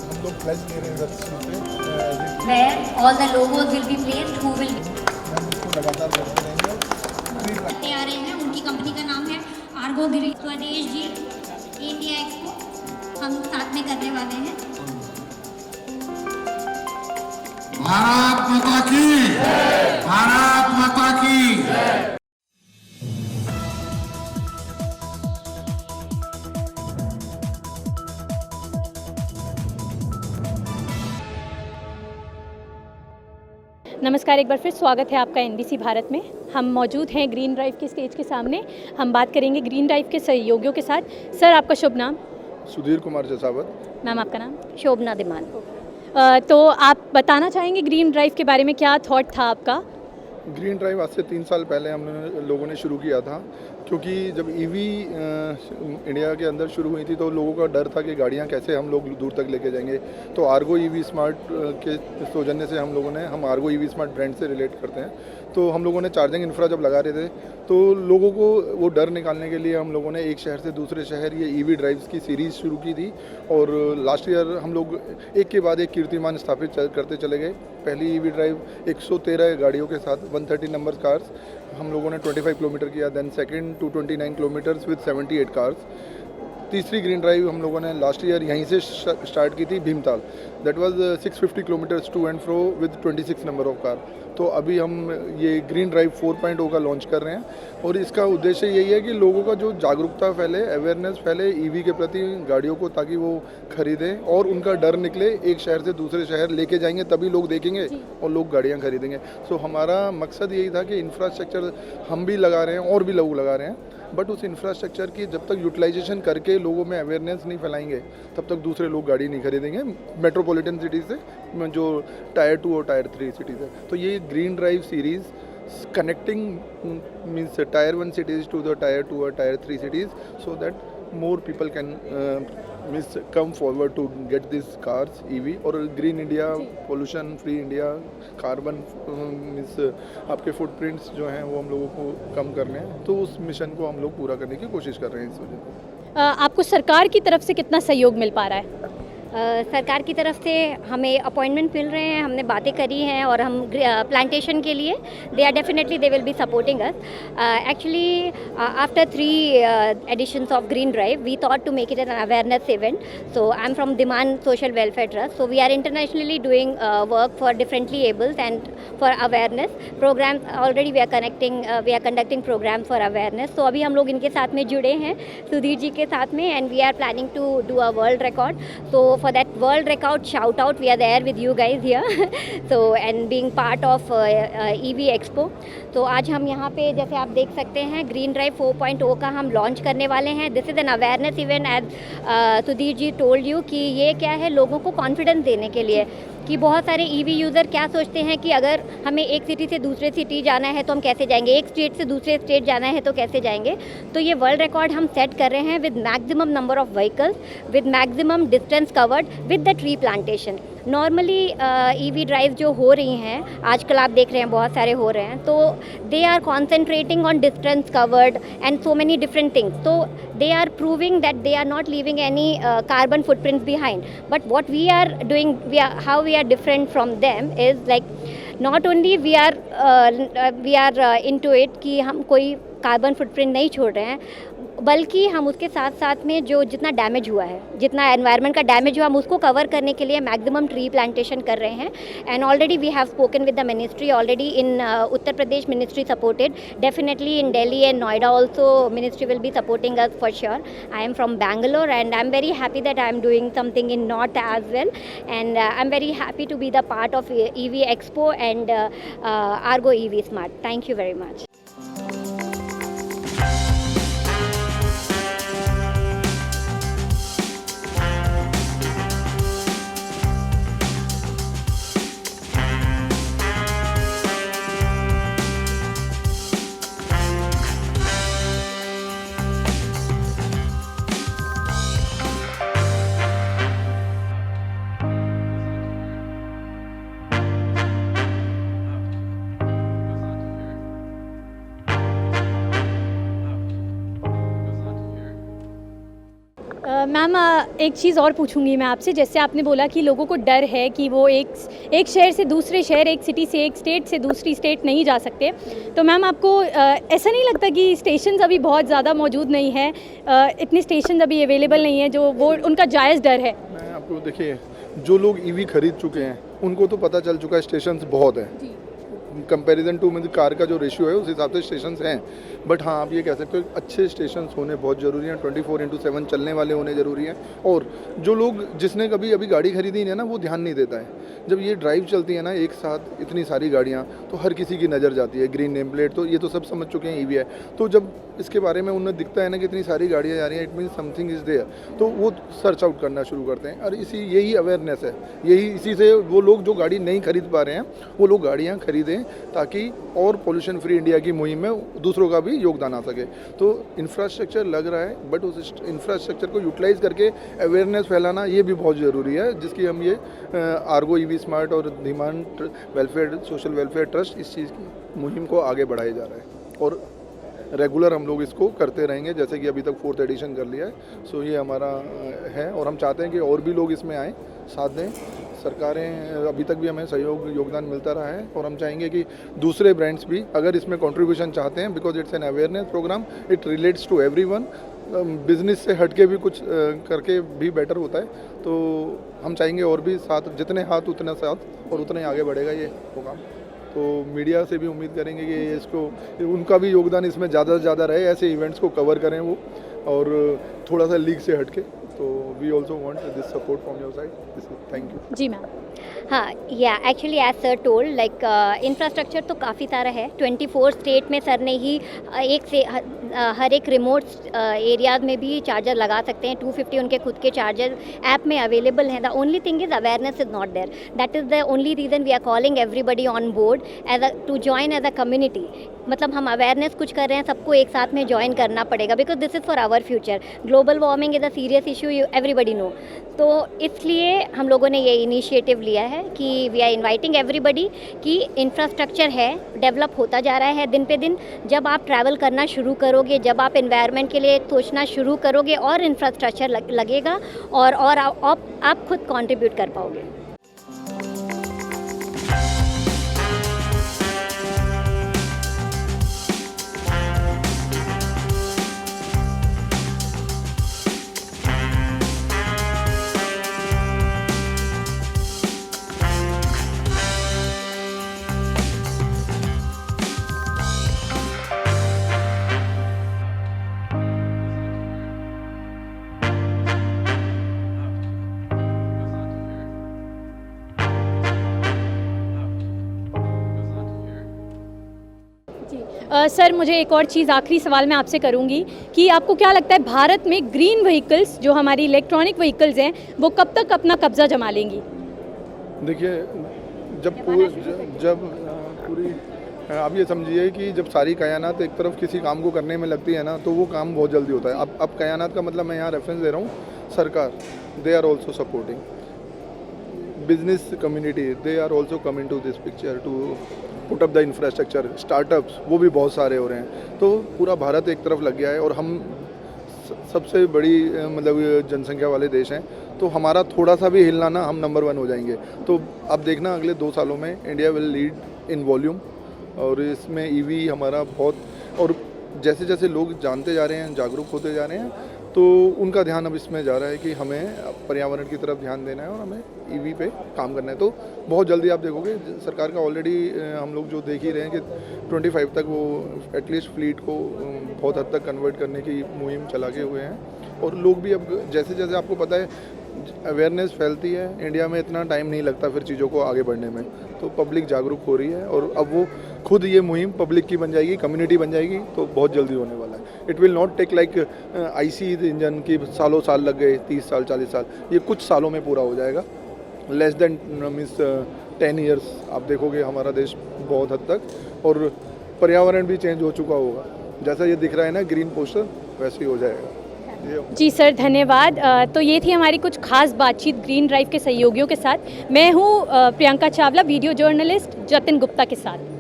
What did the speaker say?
हम लोग प्लेज ले रहे हैं रजिस्ट्रेशन पे where all the logos will be placed, who will हम इसको लगातार करते रहेंगे। आ रहे हैं। उनकी कंपनी का नाम है आर्गो गिरी। स्वदेश जी इंडिया एक्सपो हम साथ में करने वाले हैं। भारत माता की, भारत माता की। नमस्कार, एक बार फिर स्वागत है आपका एनबीसी भारत में। हम मौजूद हैं ग्रीन ड्राइव के स्टेज के सामने। हम बात करेंगे ग्रीन ड्राइव के सहयोगियों के साथ। सर, आपका शुभ नाम? सुधीर कुमार जसावत। मैम, आपका नाम? शोभना दिमान। तो आप बताना चाहेंगे ग्रीन ड्राइव के बारे में, क्या थॉट था आपका? ग्रीन ड्राइव आज से 3 साल पहले हम लोगों ने शुरू किया था, क्योंकि जब ईवी इंडिया के अंदर शुरू हुई थी तो लोगों का डर था कि गाड़ियां कैसे हम लोग दूर तक लेके जाएंगे। तो आर्गो ईवी स्मार्ट के सौजन्य से हम आर्गो ईवी स्मार्ट ब्रांड से रिलेट करते हैं। तो हम लोगों ने चार्जिंग इंफ्रा जब लगा रहे थे तो लोगों को वो डर निकालने के लिए हम लोगों ने एक शहर से दूसरे शहर ये ईवी ड्राइव्स की सीरीज़ शुरू की थी। और लास्ट ईयर हम लोग एक के बाद एक कीर्तिमान स्थापित करते चले गए। पहली ईवी ड्राइव 113 गाड़ियों के साथ 130 नंबर कार्स हम लोगों ने 25 किलोमीटर किया। Then second 229 kilometres with 78 cars. तीसरी ग्रीन ड्राइव हम लोगों ने लास्ट ईयर यहीं से स्टार्ट की थी, Bhimtal. That was 650 kilometres to and fro with 26 number of car. तो अभी हम ये ग्रीन ड्राइव 4.0 का लॉन्च कर रहे हैं और इसका उद्देश्य यही है कि लोगों का जो जागरूकता फैले, अवेयरनेस फैले ईवी के प्रति, गाड़ियों को, ताकि वो खरीदें और उनका डर निकले। एक शहर से दूसरे शहर लेके जाएंगे तभी लोग देखेंगे और लोग गाड़ियाँ खरीदेंगे। सो हमारा मकसद यही था कि इंफ्रास्ट्रक्चर हम भी लगा रहे हैं और भी लोग लगा रहे हैं, बट उस इंफ्रास्ट्रक्चर की जब तक यूटिलाइजेशन करके लोगों में अवेयरनेस नहीं फैलाएंगे तब तक दूसरे लोग गाड़ी नहीं खरीदेंगे मेट्रोपॉलिटन सिटीज़ से, जो टायर 2 और टायर 3 सिटीज़ है। तो ये green drive series connecting means tyre 1 cities to the tyre 2 और tyre 3 cities, so that more people can means come forward to get these cars EV। और green India, pollution free India, carbon means आपके footprints जो हैं वो हम लोगों को कम करने हैं। तो उस मिशन को हम लोग पूरा करने की कोशिश कर रहे हैं इस वजह से। आपको सरकार की तरफ से कितना सहयोग मिल पा रहा है? सरकार की तरफ से हमें अपॉइंटमेंट मिल रहे हैं, हमने बातें करी हैं और हम प्लांटेशन के लिए they will be supporting us. Actually after 3 editions of Green Drive, we thought to make it an awareness event. So I'm from Diman Social Welfare Trust. So we are internationally doing work for differently abled and for awareness programs. Already we are conducting programs for awareness. So अभी हम लोग इनके साथ में जुड़े हैं, सुधीर जी के साथ में, and we are planning to do a world record. So for that world record shout out, we are there with you guys here. So and being part of EV Expo. तो आज हम यहाँ पे जैसे आप देख सकते हैं ग्रीन ड्राइव 4.0 का हम लॉन्च करने वाले हैं। This is an awareness event, as Sudhir ji told you कि ये क्या है, लोगों को कॉन्फिडेंस देने के लिए कि बहुत सारे ईवी यूज़र क्या सोचते हैं कि अगर हमें एक सिटी से दूसरे सिटी जाना है तो हम कैसे जाएंगे, एक स्टेट से दूसरे स्टेट जाना है तो कैसे जाएंगे। तो ये वर्ल्ड रिकॉर्ड हम सेट कर रहे हैं with maximum number of vehicles, with maximum distance covered, with the tree plantation. Normally EV drive जो हो रही हैं आजकल, आप देख रहे हैं बहुत सारे हो रहे हैं, तो they are concentrating on distance covered and so many different things. तो they are proving that they are not leaving any carbon footprints behind. But what we are doing, how we are different from them is like not only we are into it कि हम कोई carbon footprint नहीं छोड़ रहे हैं, बल्कि हम उसके साथ साथ में जो जितना डैमेज हुआ है, जितना एनवायरनमेंट का डैमेज हुआ, हम उसको कवर करने के लिए मैक्सिमम ट्री प्लांटेशन कर रहे हैं। And already we have spoken with the ministry already in Uttar Pradesh ministry supported, definitely in Delhi and Noida also ministry will be supporting us for sure. I am from Bangalore and I am very happy that I am doing something in north as well, and I am very happy to be the part of EV Expo and Argo EV Smart. Thank you very much. Ma'am एक चीज़ और पूछूंगी मैं आपसे, जैसे आपने बोला कि लोगों को डर है कि वो एक शहर से दूसरे शहर, एक सिटी से एक स्टेट से दूसरी स्टेट नहीं जा सकते, तो मैम आपको ऐसा नहीं लगता कि स्टेशन अभी बहुत ज़्यादा मौजूद नहीं है, इतने स्टेशन अभी अवेलेबल नहीं है, जो वो उनका जायज़ डर है? मैं आपको देखिए, जो लोग ईवी खरीद चुके हैं उनको तो पता चल चुका है स्टेशन बहुत है, कंपैरिजन टू मतलब कार का जो रेशियो है उस हिसाब से स्टेशंस हैं। बट हाँ, आप ये कह सकते हो अच्छे स्टेशंस होने बहुत ज़रूरी हैं, 24/7 चलने वाले होने ज़रूरी हैं। और जो लोग जिसने कभी अभी गाड़ी खरीदी नहीं है ना, वो ध्यान नहीं देता है। जब ये ड्राइव चलती है ना एक साथ इतनी सारी गाड़ियाँ, तो हर किसी की नज़र जाती है। ग्रीन नेम प्लेट तो ये तो सब समझ चुके हैं ईवी है, तो जब इसके बारे में उन्हें दिखता है ना कि इतनी सारी गाड़ियाँ जा रही हैं, it mean something is there, तो वो सर्च आउट करना शुरू करते हैं। और यही अवेयरनेस है, इसी से वो लोग जो गाड़ी नहीं खरीद पा रहे हैं वो लोग गाड़ियाँ खरीदें, ताकि और पोल्यूशन फ्री इंडिया की मुहिम में दूसरों का भी योगदान आ सके। तो इंफ्रास्ट्रक्चर लग रहा है, बट उस इंफ्रास्ट्रक्चर को यूटिलाइज करके अवेयरनेस फैलाना ये भी बहुत ज़रूरी है, जिसकी हम ये आर्गो ईवी स्मार्ट और Dhiman welfare social welfare trust इस चीज़ की मुहिम को आगे बढ़ाया जा रहा है। और रेगुलर हम लोग इसको करते रहेंगे, जैसे कि अभी तक 4th एडिशन कर लिया है। सो ये हमारा है, और हम चाहते हैं कि और भी लोग इसमें आएँ, साथ दें। सरकारें अभी तक भी हमें योगदान मिलता रहा है, और हम चाहेंगे कि दूसरे ब्रांड्स भी अगर इसमें कंट्रीब्यूशन चाहते हैं, because it's an awareness programme, it relates to everyone. Business से हटके भी कुछ करके भी बेटर होता है, तो हम चाहेंगे और भी साथ, जितने हाथ उतना साथ, और उतना ही आगे बढ़ेगा ये प्रोग्राम। तो मीडिया से भी उम्मीद करेंगे कि इसको उनका भी योगदान इसमें ज़्यादा से ज़्यादा रहे, ऐसे इवेंट्स को कवर करें वो, और थोड़ा सा लीग से हटके। तो we also want this support from your side. Thank you. जी मैम। हाँ, yeah actually as sir told, like infrastructure तो काफ़ी सारा है। 24 स्टेट में सर ने ही हर एक रिमोट एरियाज में भी चार्जर लगा सकते हैं। 250 उनके खुद के चार्जर ऐप में अवेलेबल हैं। The only thing is awareness is not there. That is the only reason we are calling everybody on board to join as a community. मतलब हम अवेयरनेस कुछ कर रहे हैं, सबको एक साथ में ज्वाइन करना पड़ेगा, because this is for our future. Global warming is a serious issue, everybody know. तो इसलिए हम लोगों ने ये इनिशिएटिव लिया है कि वी आर इनवाइटिंग एवरीबडी कि इंफ्रास्ट्रक्चर है, डेवलप होता जा रहा है दिन पे दिन। जब आप ट्रैवल करना शुरू करोगे, जब आप एनवायरनमेंट के लिए सोचना शुरू करोगे, और इंफ्रास्ट्रक्चर लगेगा, और आप खुद कंट्रीब्यूट कर पाओगे। सर, मुझे एक और चीज़, आखिरी सवाल मैं आपसे करूंगी कि आपको क्या लगता है भारत में ग्रीन व्हीकल्स, जो हमारी इलेक्ट्रॉनिक व्हीकल्स हैं, वो कब तक अपना कब्जा जमा लेंगी? देखिए, जब पूरी आप ये समझिए कि जब सारी कायनात एक तरफ किसी काम को करने में लगती है ना, तो वो काम बहुत जल्दी होता है। अब कायनात का मतलब मैं यहाँ रेफरेंस दे रहा हूँ, सरकार, they are also supporting, business community, they are also coming to this picture to put up the infrastructure, startups वो भी बहुत सारे हो रहे हैं। तो पूरा भारत एक तरफ लग गया है, और हम सबसे बड़ी मतलब जनसंख्या वाले देश हैं, तो हमारा थोड़ा सा भी हिलना ना, हम नंबर 1 हो जाएंगे। तो अब देखना अगले 2 सालों में India will lead in volume, और इसमें ईवी हमारा बहुत, और जैसे जैसे लोग जानते जा रहे हैं, जागरूक होते जा रहे हैं, तो उनका ध्यान अब इसमें जा रहा है कि हमें पर्यावरण की तरफ ध्यान देना है और हमें ईवी पे काम करना है। तो बहुत जल्दी आप देखोगे सरकार का ऑलरेडी हम लोग जो देख ही रहे हैं कि 25 तक वो एटलीस्ट फ्लीट को बहुत हद तक कन्वर्ट करने की मुहिम चला के हुए हैं। और लोग भी अब जैसे जैसे आपको पता है अवेयरनेस फैलती है, इंडिया में इतना टाइम नहीं लगता फिर चीज़ों को आगे बढ़ने में, तो पब्लिक जागरूक हो रही है और अब वो खुद ये मुहिम पब्लिक की बन जाएगी, कम्युनिटी बन जाएगी, तो बहुत जल्दी होने वाला है। It will not take like IC engine की सालों साल लग गए, 30 साल 40 साल, ये कुछ सालों में पूरा हो जाएगा। लेस देन मीन्स 10 ईयर्स आप देखोगे हमारा देश बहुत हद तक, और पर्यावरण भी चेंज हो चुका होगा। जैसा ये दिख रहा है ना ग्रीन पोस्टर, वैसे ही हो जाएगा। जी सर, धन्यवाद। तो ये थी हमारी कुछ खास बातचीत ग्रीन ड्राइव के सहयोगियों के साथ। मैं हूँ प्रियंका चावला, वीडियो जर्नलिस्ट जतिन गुप्ता के साथ।